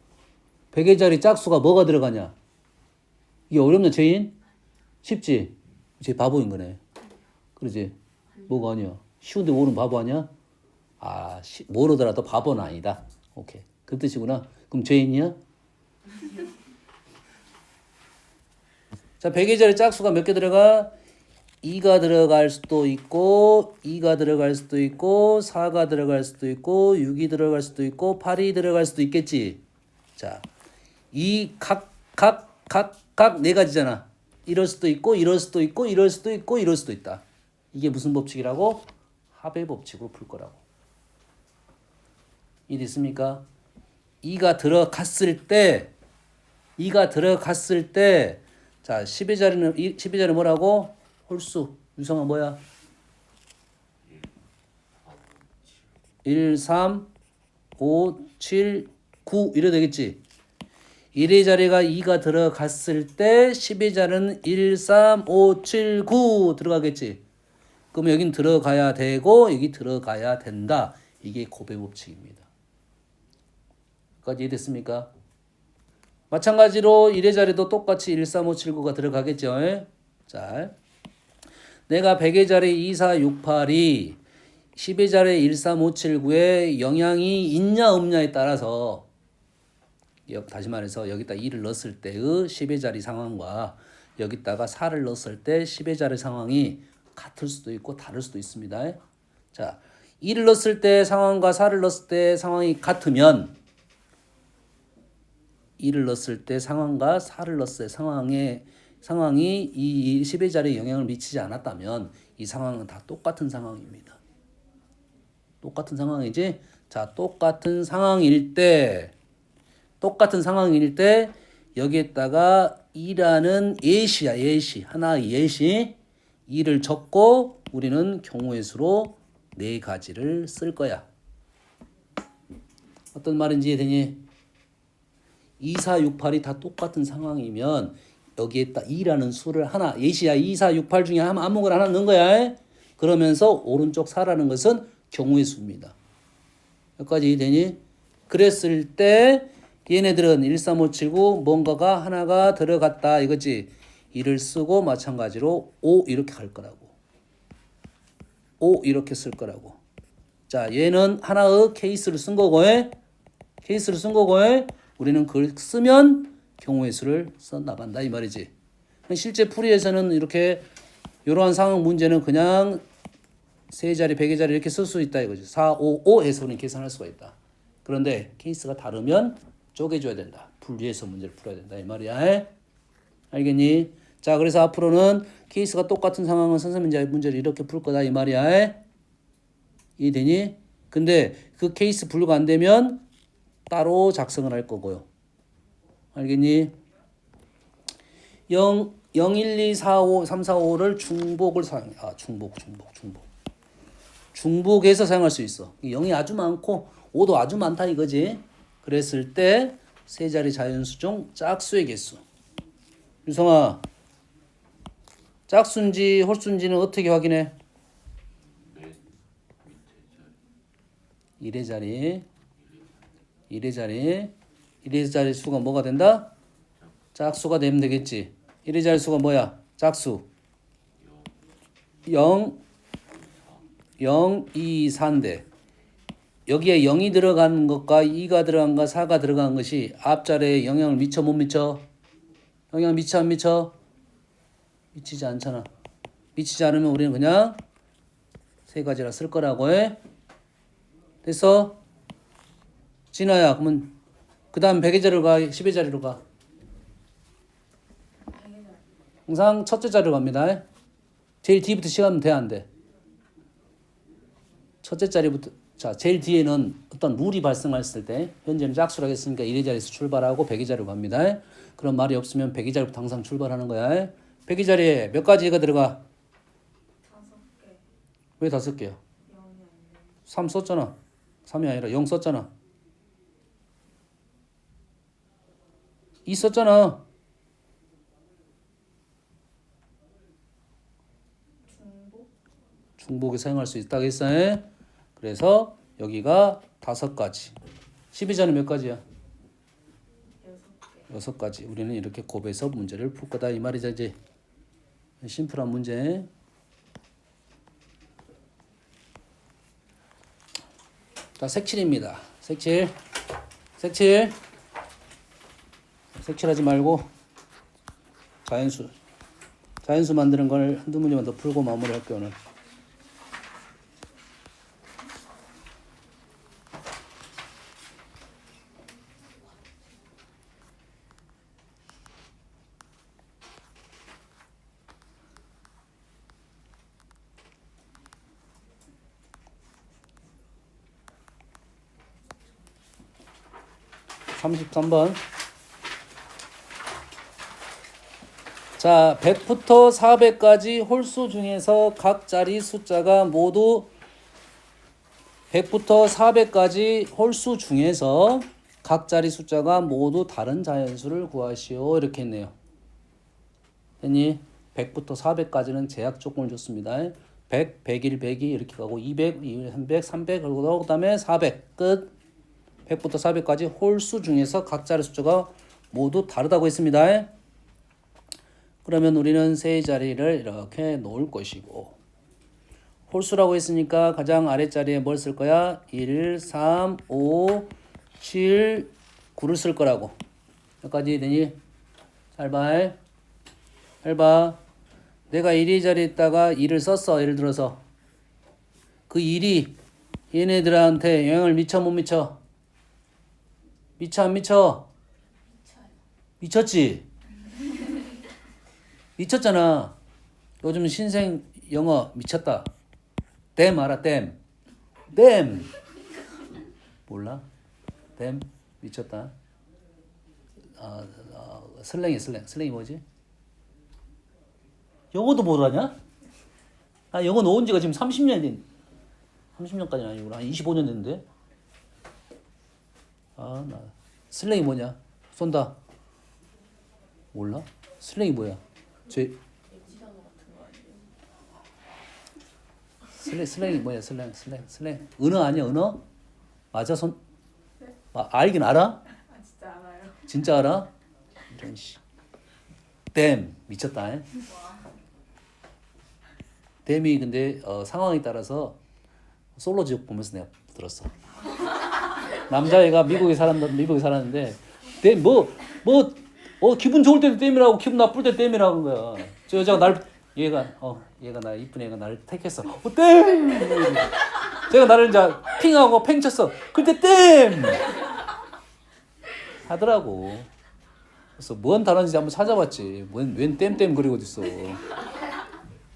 100의 자리 짝수가 뭐가 들어가냐? 이게 어렵냐, 제인? 쉽지? 제 바보인 거네. 그러지? 뭐가 아니야? 쉬운데 모르는 바보 아니야? 아, 모르더라도 바보는 아니다. 오케이. 그 뜻이구나. 그럼 제인이야? 자, 100의 자리 짝수가 몇 개 들어가? 2가 들어갈 수도 있고 2가 들어갈 수도 있고 4가 들어갈 수도 있고 6이 들어갈 수도 있고 8이 들어갈 수도 있겠지. 자, 이 각 네 가지잖아. 이럴 수도 있고 이럴 수도 있고 이럴 수도 있고 이럴 수도 있다. 이게 무슨 법칙이라고? 합의 법칙으로 풀 거라고. 이해됐습니까? 2가 들어갔을 때 자, 10의 자리는 뭐라고? 홀수. 유성아 뭐야? 1, 3, 5, 7, 9 이래 되겠지. 1의 자리가 2가 들어갔을 때 10의 자리는 1, 3, 5, 7, 9 들어가겠지. 그럼 여긴 들어가야 되고 여기 들어가야 된다. 이게 곱의 법칙입니다. 여기까지 이해됐습니까? 마찬가지로 1의 자리도 똑같이 1, 3, 5, 7, 9가 들어가겠죠. 자, 내가 100의 자리 2, 4, 6, 8이 10의 자리 1, 3, 5, 7, 9에 영향이 있냐 없냐에 따라서 다시 말해서 여기다 2를 넣었을 때의 10의 자리 상황과 여기다가 4를 넣었을 때 10의 자리 상황이 같을 수도 있고 다를 수도 있습니다. 자, 2를 넣었을 때 상황과 4를 넣었을 때 상황이 같으면 2를 넣었을 때 상황과 4를 넣었을 때 상황이 이 10의 자리에 영향을 미치지 않았다면 이 상황은 다 똑같은 상황입니다. 똑같은 상황이지? 자, 똑같은 상황일 때 여기에다가 2라는 예시야, 예시. 하나의 예시. 2를 적고 우리는 경우의 수로 4가지를 쓸 거야. 어떤 말인지 이해되니? 2, 4, 6, 8이 다 똑같은 상황이면 여기에다 2라는 수를 하나, 예시야 2, 4, 6, 8 중에 아무거나 하나 넣은 거야. 그러면서 오른쪽 4라는 것은 경우의 수입니다. 여기까지 이해되니? 그랬을 때 얘네들은 1, 3, 5, 7, 9 뭔가가 하나가 들어갔다 이거지. 2를 쓰고 마찬가지로 5 이렇게 갈 거라고. 5 이렇게 쓸 거라고. 자, 얘는 하나의 케이스를 쓴 거고 우리는 그걸 쓰면 경우의 수를 써 나간다 이 말이지. 실제 풀이에서는 이렇게 이러한 상황 문제는 그냥 세 자리, 100의 자리 이렇게 쓸 수 있다 이거지. 4, 5, 5 해서 우리는 계산할 수가 있다. 그런데 케이스가 다르면 쪼개줘야 된다. 분리해서 문제를 풀어야 된다 이 말이야. 알겠니? 자, 그래서 앞으로는 케이스가 똑같은 상황은 선생님이 문제를 이렇게 풀 거다 이 말이야. 이해되니? 근데 그 케이스 분류가 안 되면 따로 작성을 할 거고요. 알겠니? 0, 1, 2, 4, 5, 3, 4, 5를 중복을 사용해. 중복해서 사용할 수 있어. 0이 아주 많고 5도 아주 많다 이거지. 그랬을 때 세 자리 자연수 중 짝수의 개수. 유성아, 짝수인지 홀수인지는 어떻게 확인해? 1의 자리 수가 뭐가 된다? 짝수가 되면 되겠지. 1의 자리 수가 뭐야? 짝수 0, 2, 4인데 여기에 0이 들어간 것과 2가 들어간 것, 4가 들어간 것이 앞자리에 영향을 미쳐 못 미쳐? 영향 미쳐 안 미쳐? 미치지 않잖아. 미치지 않으면 우리는 그냥 세 가지라 쓸 거라고 해. 됐어? 진아야, 그러면 그 다음 100의 자리로 가, 10의 자리로 가. 항상 첫째 자리로 갑니다. 제일 뒤부터 시작하면 돼, 안 돼? 첫째 자리부터. 자, 제일 뒤에는 어떤 룰이 발생했을 때 현재는 짝수라고 했으니까 1의 자리에서 출발하고 100의 자리로 갑니다. 그런 말이 없으면 100의 자리부터 항상 출발하는 거야. 100의 자리에 몇 가지가 들어가? 5개. 왜 5개야? 0이 3 썼잖아. 3이 아니라 0 썼잖아. 2 썼잖아. 중복에 사용할 수 있다고 했어요. 그래서 여기가 5가지. 12자는 몇 가지야? 6가지. 우리는 이렇게 곱해서 문제를 풀 거다 이 말이죠. 이제 심플한 문제. 자, 색칠입니다. 색칠하지 말고 자연수 만드는 걸 한두 문제만 더 풀고 마무리할게요 오늘. (33번) 자, 100부터 400까지 홀수 중에서 각 자리 숫자가 모두 100부터 400까지 홀수 중에서 각 자리 숫자가 모두 다른 자연수를 구하시오. 이렇게 했네요. 됐니? 100부터 400까지는 제약 조건을 줬습니다. 100, 101, 102 이렇게 가고 200, 300, 300 그리고 그다음에 400 끝. 100부터 400까지 홀수 중에서 각 자리 숫자가 모두 다르다고 했습니다. 그러면 우리는 세 자리를 이렇게 놓을 것이고 홀수라고 했으니까 가장 아랫자리에 뭘 쓸 거야? 1, 3, 5, 7, 9를 쓸 거라고. 여기까지 되니? 잘 봐. 잘 봐. 내가 1위 자리에 있다가 2를 썼어. 예를 들어서 그 1이 얘네들한테 영향을 미쳐 못 미쳐? 미쳐 안 미쳐? 미쳤지? 미쳤잖아. 요즘 신생 영어 미쳤다. 댐 알아? 댐. 댐. 몰라? 댐 미쳤다. 슬랭이 뭐지? 영어도 못하냐? 나 영어 놓은 지가 지금 30년 된 30년까지는 아니구나. 한 25년 됐는데. 나 슬랭이 뭐냐? 쏜다. 몰라? 슬랭이 뭐야? 슬랭이 뭐야? 슬랭. 은어 아니야? 은어? 맞아? 알긴 알아? 아 진짜 알아요. 진짜 알아? 이런 씨. 댐 미쳤다. 댐이 근데 상황에 따라서 솔로 지옥 보면서 내가 들었어. 남자애가 미국에 살았는데 댐 기분 좋을 때도 댐이라고 기분 나쁠 때 댐이라고 한 거야. 저 여자가 얘가 나 이쁜 애가 나를 택했어. 댐. 제가 나를 이제 핑하고 팽 쳤어. 그때 댐 하더라고. 그래서 뭔 단어인지 한번 찾아봤지. 웬 땜땜 그리고 있어.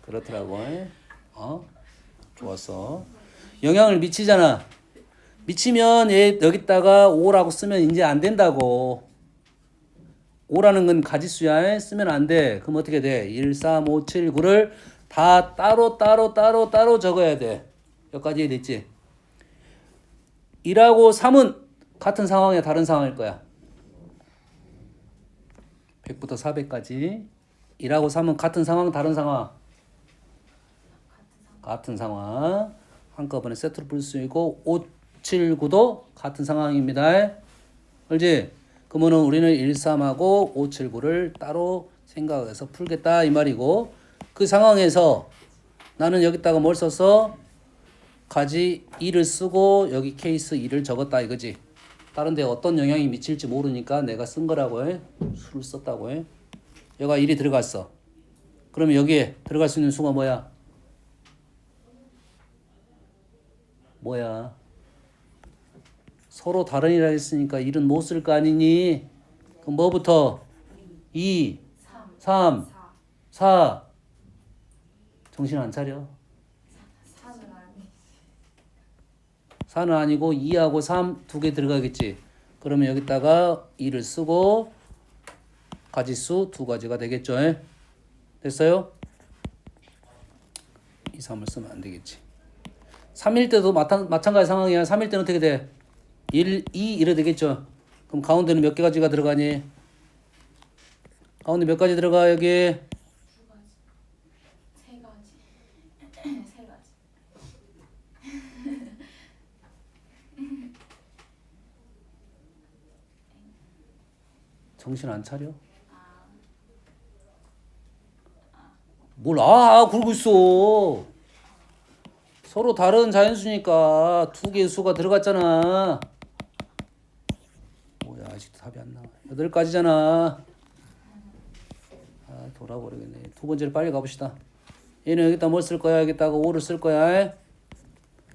그렇더라고. 좋았어. 영향을 미치잖아. 미치면 얘 여기다가 5라고 쓰면 이제 안 된다고. 5라는 건 가지수야. 쓰면 안 돼. 그럼 어떻게 돼? 1, 3, 5, 7, 9를 다 따로 적어야 돼. 여기까지 됐지? 2하고 3은 같은 상황이야, 다른 상황일 거야. 100부터 400까지 1하고 3은 같은 상황, 다른 상황? 같은 상황. 한꺼번에 세트로 풀 수 있고 5, 7, 9도 같은 상황입니다. 알지? 그러면 우리는 1, 3하고 5, 7, 9를 따로 생각해서 풀겠다 이 말이고 그 상황에서 나는 여기다가 뭘 썼어? 가지 2를 쓰고 여기 케이스 2를 적었다 이거지. 다른 데 어떤 영향이 미칠지 모르니까 내가 쓴 거라고 해. 수를 썼다고 해. 여기가 1이 들어갔어. 그러면 여기에 들어갈 수 있는 수가 뭐야? 서로 다른이라 했으니까 1은 못 쓸 거 아니니? 그럼 뭐부터? 2, 3, 4. 정신 안 차려. 4는 아니고 2하고 3 두 개 들어가겠지. 그러면 여기다가 2를 쓰고 가지수 두 가지가 되겠죠. 됐어요? 2, 3을 쓰면 안 되겠지. 3일 때도 마찬가지 상황이야. 3일 때는 어떻게 돼? 1, 2 이래 되겠죠. 그럼 가운데는 몇 개가지가 들어가니? 가운데 몇 가지 들어가 여기? 세 가지. 정신 안 차려? 뭘 굴고 있어. 서로 다른 자연수니까 두 개의 수가 들어갔잖아. 뭐야 아직도 답이 안 나와. 8가지잖아. 돌아버리겠네. 두 번째로 빨리 가봅시다. 얘는 여기다 뭘 쓸 거야? 여기다가 5를 쓸 거야.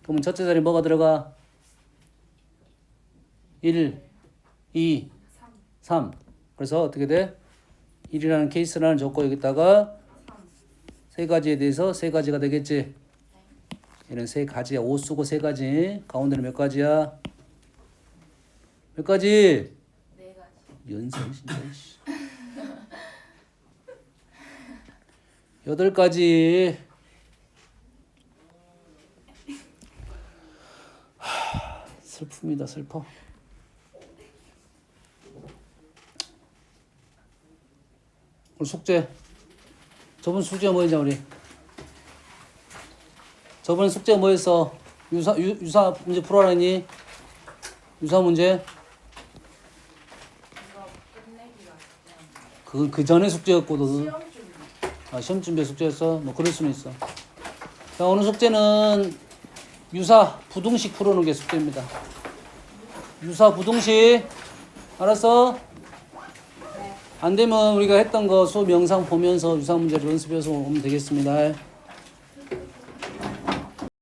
그러면 첫째 자리 뭐가 들어가? 1, 2, 3. 그래서 어떻게 돼? 1이라는 케이스라는 줬고 여기다가 세 가지에 대해서 세 가지가 되겠지. 얘는 세 가지야. 5 쓰고 세 가지. 가운데는 몇 가지야? 몇 가지? 4가지. 연상 진짜. 8가지. 슬픕니다. 슬퍼. 우리 숙제. 저번 숙제가 뭐였냐 우리? 저번 숙제가 뭐였어? 유사 문제 풀어라니? 유사 문제? 이거 끝내기가 그 전에 숙제였거든. 시험 준비. 아, 시험 준비 숙제였어? 뭐 그럴 수는 있어. 자, 오늘 숙제는 유사 부등식 풀어놓은 게 숙제입니다. 유사 부등식. 알았어? 안 되면 우리가 했던 거 수업 영상 보면서 유사 문제를 연습해서 오면 되겠습니다.